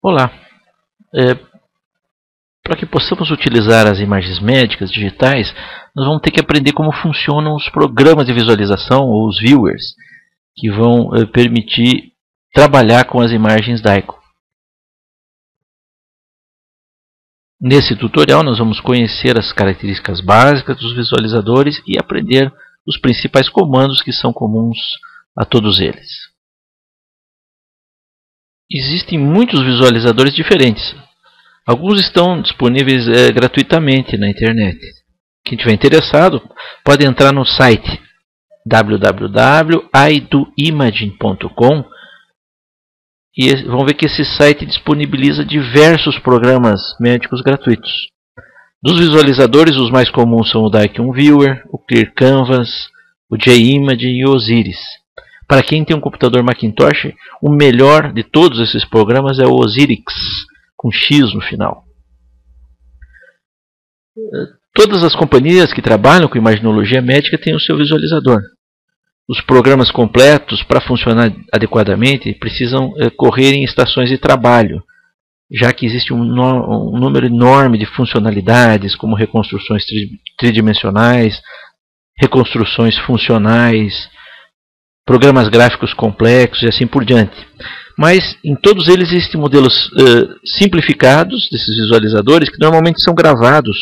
Olá, para que possamos utilizar as imagens médicas digitais, nós vamos ter que aprender como funcionam os programas de visualização ou os viewers, que vão permitir trabalhar com as imagens DICOM. Nesse tutorial nós vamos conhecer as características básicas dos visualizadores e aprender os principais comandos que são comuns a todos eles. Existem muitos visualizadores diferentes. Alguns estão disponíveis gratuitamente na internet. Quem estiver interessado pode entrar no site www.idoimaging.com e vão ver que esse site disponibiliza diversos programas médicos gratuitos. Dos visualizadores, os mais comuns são o DICOM Viewer, o Clear Canvas, o J-Imaging e o Osiris. Para quem tem um computador Macintosh, o melhor de todos esses programas é o Osiris, com X no final. Todas as companhias que trabalham com imaginologia médica têm o seu visualizador. Os programas completos, para funcionar adequadamente, precisam correr em estações de trabalho, já que existe um número enorme de funcionalidades, como reconstruções tridimensionais, reconstruções funcionais, programas gráficos complexos e assim por diante. Mas em todos eles existem modelos simplificados desses visualizadores que normalmente são gravados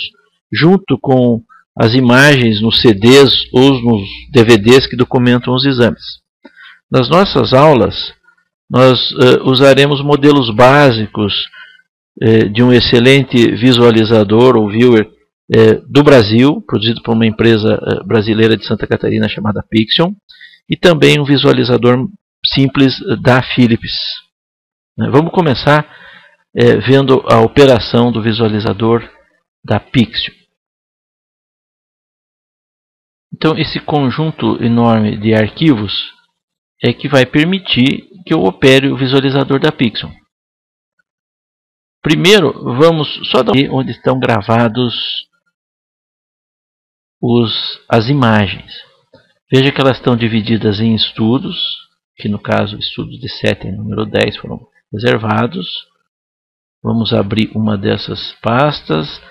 junto com as imagens nos CDs ou nos DVDs que documentam os exames. Nas nossas aulas, nós usaremos modelos básicos de um excelente visualizador ou viewer do Brasil, produzido por uma empresa brasileira de Santa Catarina chamada Pixion, e também um visualizador simples da Philips. Vamos começar vendo a operação do visualizador da Pixion. Então, esse conjunto enorme de arquivos é que vai permitir que eu opere o visualizador da Pixion. Primeiro, vamos só dar onde estão gravados as imagens. Veja que elas estão divididas em estudos, que no caso estudos de 7 e número 10 foram reservados. Vamos abrir uma dessas pastas.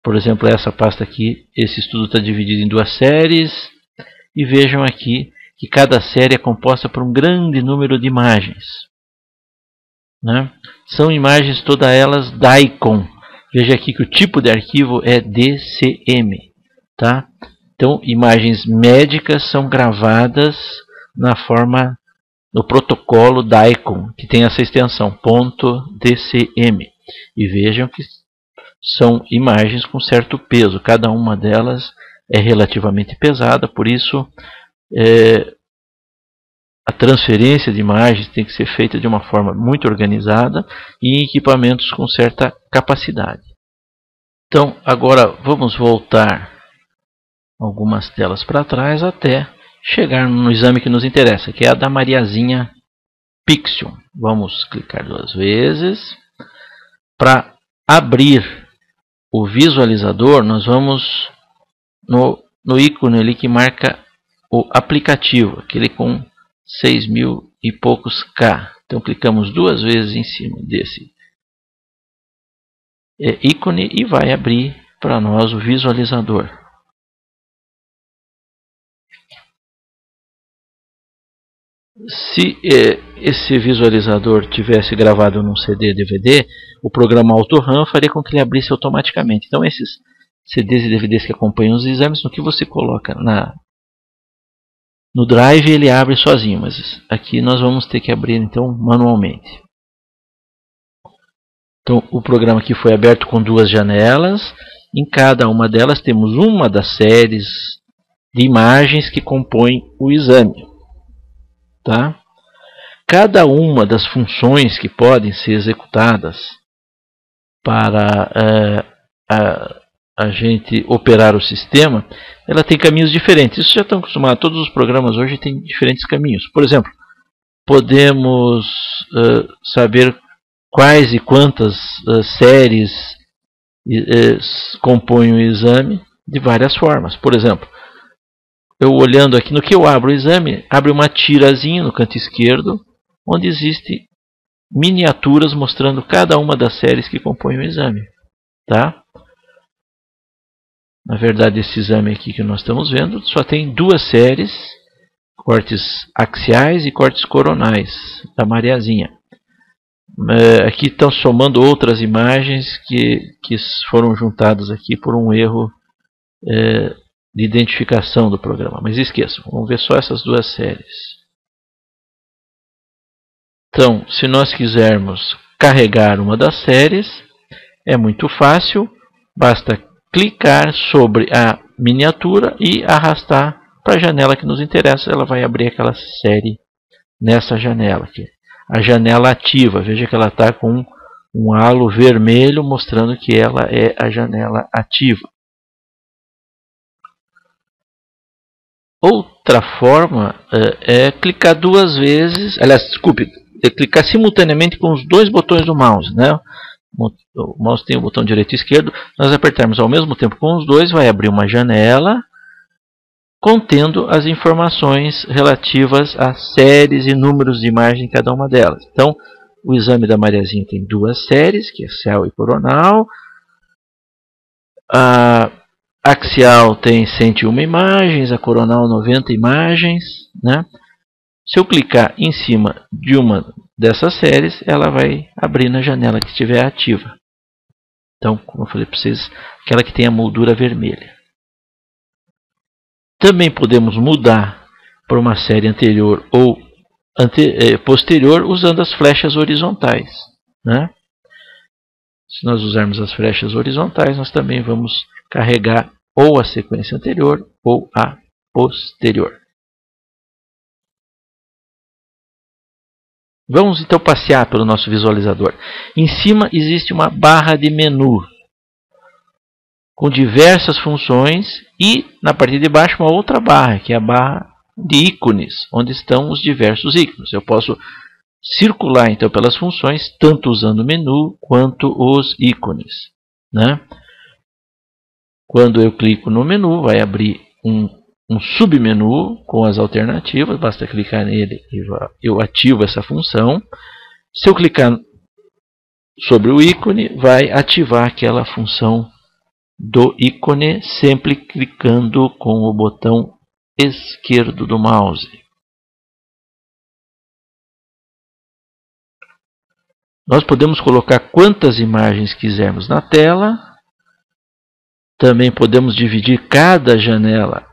Por exemplo, essa pasta aqui, esse estudo está dividido em duas séries. E vejam aqui que cada série é composta por um grande número de imagens. São imagens todas elas DICOM. Veja aqui que o tipo de arquivo é DCM. Tá? Então, imagens médicas são gravadas no protocolo DICOM, que tem essa extensão .dcm. E vejam que são imagens com certo peso. Cada uma delas é relativamente pesada, por isso a transferência de imagens tem que ser feita de uma forma muito organizada e em equipamentos com certa capacidade. Então, agora vamos voltar algumas telas para trás até chegar no exame que nos interessa, que é a da Mariazinha Pixion. Vamos clicar duas vezes. Para abrir o visualizador, nós vamos no ícone ali que marca o aplicativo, aquele com 6.000 e poucos K. Então clicamos duas vezes em cima desse ícone e vai abrir para nós o visualizador. Se esse visualizador tivesse gravado num CD DVD, o programa AutoRun faria com que ele abrisse automaticamente. Então esses CDs e DVDs que acompanham os exames, no que você coloca no Drive, ele abre sozinho, mas aqui nós vamos ter que abrir então manualmente. Então o programa aqui foi aberto com duas janelas. Em cada uma delas temos uma das séries de imagens que compõem o exame. Tá? Cada uma das funções que podem ser executadas para a gente operar o sistema, ela tem caminhos diferentes. Isso já estão acostumados, todos os programas hoje têm diferentes caminhos. Por exemplo, podemos saber quais e quantas séries compõem o exame de várias formas. Por exemplo, eu olhando aqui, no que eu abro o exame, abre uma tirazinha no canto esquerdo, onde existe miniaturas mostrando cada uma das séries que compõem o exame. Tá? Na verdade, esse exame aqui que nós estamos vendo só tem duas séries, cortes axiais e cortes coronais da Mariazinha. Aqui estão somando outras imagens que foram juntadas aqui por um erro de identificação do programa. Mas esqueçam, vamos ver só essas duas séries. Então, se nós quisermos carregar uma das séries, é muito fácil, basta clicar sobre a miniatura e arrastar para a janela que nos interessa. Ela vai abrir aquela série nessa janela aqui. A janela ativa, veja que ela está com um halo vermelho mostrando que ela é a janela ativa. Outra forma é clicar duas vezes, aliás, desculpe, é clicar simultaneamente com os dois botões do mouse, né? O mouse tem o botão direito e esquerdo. Nós apertarmos ao mesmo tempo com os dois, vai abrir uma janela contendo as informações relativas a séries e números de imagem em cada uma delas. Então, o exame da Mariazinha tem duas séries, que é axial e coronal. A axial tem 101 imagens, a coronal 90 imagens, né? Se eu clicar em cima de uma dessas séries, ela vai abrir na janela que estiver ativa. Então, como eu falei para vocês, aquela que tem a moldura vermelha. Também podemos mudar para uma série anterior ou posterior usando as flechas horizontais, né? Se nós usarmos as flechas horizontais, nós também vamos carregar ou a sequência anterior ou a posterior. Vamos então passear pelo nosso visualizador. Em cima existe uma barra de menu com diversas funções e na parte de baixo uma outra barra, que é a barra de ícones, onde estão os diversos ícones. Eu posso circular então pelas funções, tanto usando o menu quanto os ícones, né? Quando eu clico no menu, vai abrir um submenu com as alternativas, basta clicar nele e eu ativo essa função. Se eu clicar sobre o ícone, vai ativar aquela função do ícone, sempre clicando com o botão esquerdo do mouse. Nós podemos colocar quantas imagens quisermos na tela. Também podemos dividir cada janela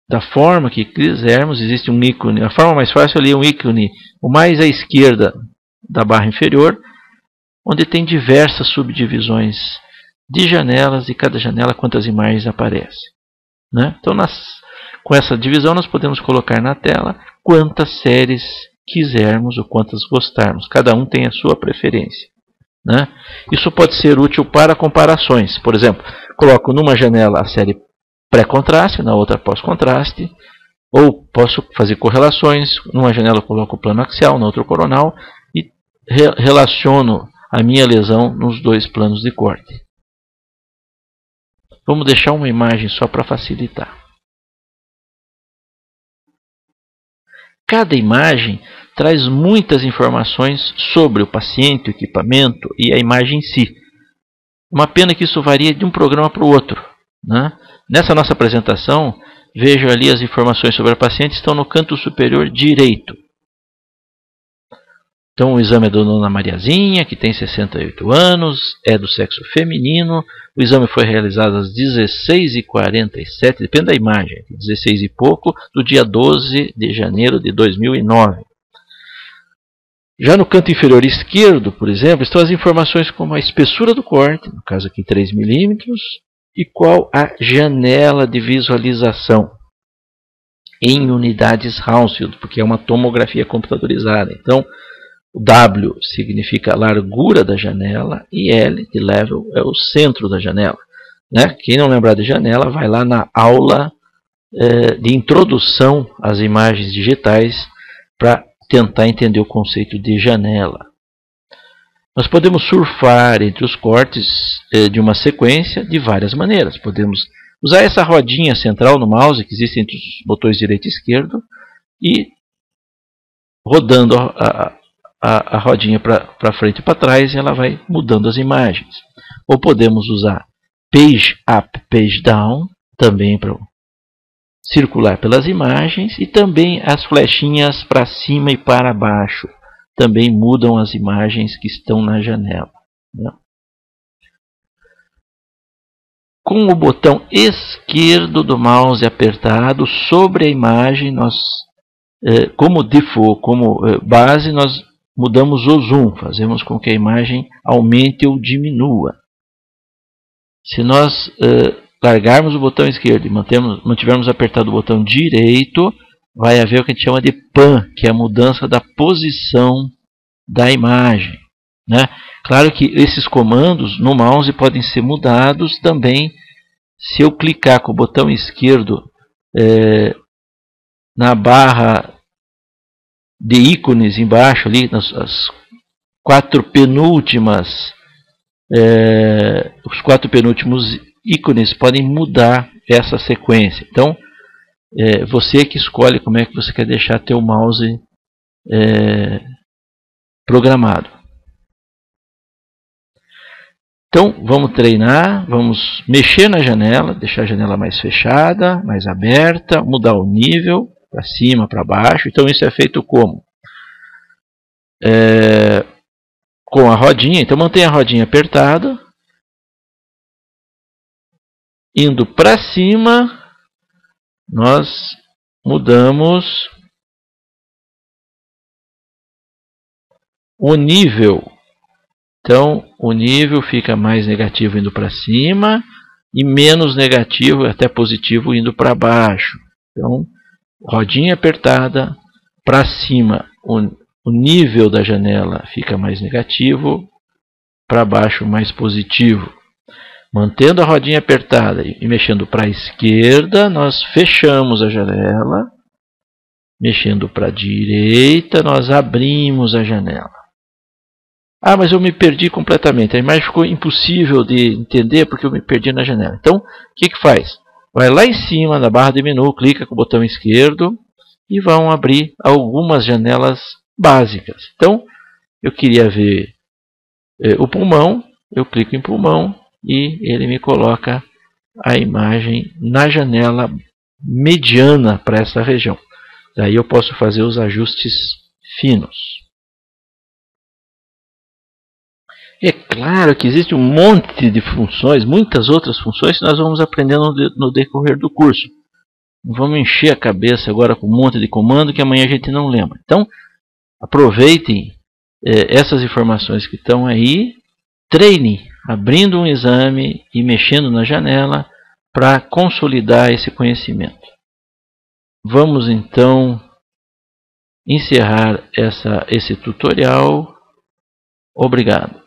da forma que quisermos. Existe um ícone. A forma mais fácil ali é um ícone o mais à esquerda da barra inferior, onde tem diversas subdivisões de janelas, e cada janela quantas imagens aparecem, né? Então, com essa divisão, nós podemos colocar na tela quantas séries quisermos ou quantas gostarmos. Cada um tem a sua preferência, né? Isso pode ser útil para comparações. Por exemplo, coloco numa janela a série pré-contraste, na outra pós-contraste, ou posso fazer correlações. Numa janela eu coloco o plano axial, na outra o coronal, e relaciono a minha lesão nos dois planos de corte. Vamos deixar uma imagem só para facilitar. Cada imagem traz muitas informações sobre o paciente, o equipamento e a imagem em si. Uma pena que isso varia de um programa para o outro, né? Nessa nossa apresentação, vejo ali as informações sobre a paciente estão no canto superior direito. Então, o exame é da Dona Mariazinha, que tem 68 anos, é do sexo feminino. O exame foi realizado às 16h47, depende da imagem, 16 e pouco, do dia 12 de janeiro de 2009. Já no canto inferior esquerdo, por exemplo, estão as informações como a espessura do corte, no caso aqui 3 mm, e qual a janela de visualização em unidades Hounsfield, porque é uma tomografia computadorizada. Então, o W significa a largura da janela e L de level é o centro da janela, né? Quem não lembrar de janela, vai lá na aula de introdução às imagens digitais para tentar entender o conceito de janela. Nós podemos surfar entre os cortes de uma sequência de várias maneiras. Podemos usar essa rodinha central no mouse que existe entre os botões direito e esquerdo e rodando a rodinha para frente e para trás e ela vai mudando as imagens. Ou podemos usar Page Up, Page Down, também para circular pelas imagens, e também as flechinhas para cima e para baixo também mudam as imagens que estão na janela, né? Com o botão esquerdo do mouse apertado sobre a imagem, nós, como default, como base, nós mudamos o zoom, fazemos com que a imagem aumente ou diminua. Se nós largarmos o botão esquerdo e mantivermos apertado o botão direito, vai haver o que a gente chama de pan, que é a mudança da posição da imagem, né? Claro que esses comandos no mouse podem ser mudados também se eu clicar com o botão esquerdo na barra de ícones embaixo, ali, as quatro penúltimas, os quatro penúltimos ícones podem mudar essa sequência. Então, você que escolhe como é que você quer deixar teu mouse programado. Então, vamos treinar, vamos mexer na janela, deixar a janela mais fechada, mais aberta, mudar o nível para cima, para baixo. Então, isso é feito como? Com a rodinha. Então, mantenha a rodinha apertada. Indo para cima, nós mudamos o nível. Então, o nível fica mais negativo indo para cima e menos negativo, até positivo, indo para baixo. Então, rodinha apertada, para cima, o nível da janela fica mais negativo, para baixo, mais positivo. Mantendo a rodinha apertada e mexendo para a esquerda, nós fechamos a janela. Mexendo para a direita, nós abrimos a janela. Ah, mas eu me perdi completamente. A imagem ficou impossível de entender porque eu me perdi na janela. Então, o que faz? Vai lá em cima na barra de menu, clica com o botão esquerdo e vão abrir algumas janelas básicas. Então, eu queria ver o pulmão, eu clico em pulmão e ele me coloca a imagem na janela mediana para essa região. Daí eu posso fazer os ajustes finos. É claro que existe um monte de funções, muitas outras funções que nós vamos aprendendo no decorrer do curso. Não vamos encher a cabeça agora com um monte de comando que amanhã a gente não lembra. Então, aproveitem essas informações que estão aí, treine abrindo um exame e mexendo na janela para consolidar esse conhecimento. Vamos então encerrar esse tutorial. Obrigado.